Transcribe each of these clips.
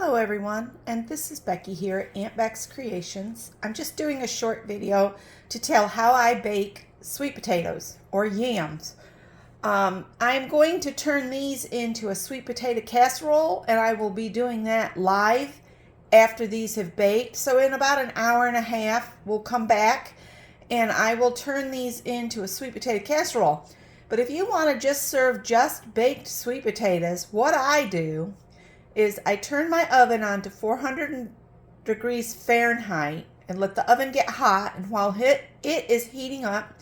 Hello everyone, and this is Becky here at Aunt Beck's Creations. I'm just doing a short video to tell how I bake sweet potatoes or yams. I'm going to turn these into a sweet potato casserole, and I will be doing that live after these have baked. So in about an hour and a half, we'll come back and I will turn these into a sweet potato casserole. But if you want to just serve just baked sweet potatoes, what I do is I turn my oven on to 400 degrees Fahrenheit and let the oven get hot, and while it is heating up,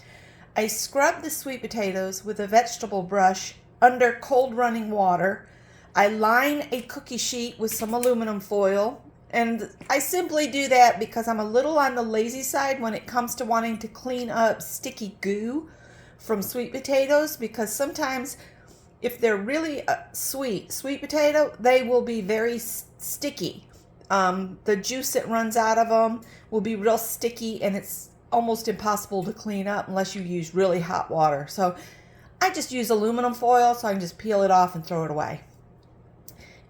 I scrub the sweet potatoes with a vegetable brush under cold running water. I line a cookie sheet with some aluminum foil, and I simply do that because I'm a little on the lazy side when it comes to wanting to clean up sticky goo from sweet potatoes, because sometimes if they're really sweet potato, they will be very sticky. The juice that runs out of them will be real sticky, and it's almost impossible to clean up unless you use really hot water. So I just use aluminum foil so I can just peel it off and throw it away.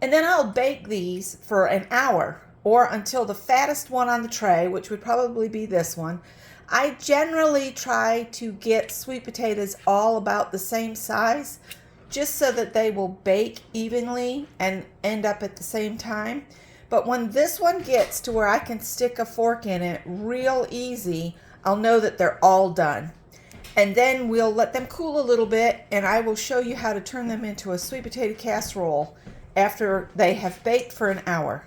And then I'll bake these for an hour or until the fattest one on the tray, which would probably be this one. I generally try to get sweet potatoes all about the same size, just so that they will bake evenly and end up at the same time. But when this one gets to where I can stick a fork in it real easy, I'll know that they're all done. And then we'll let them cool a little bit, and I will show you how to turn them into a sweet potato casserole after they have baked for an hour.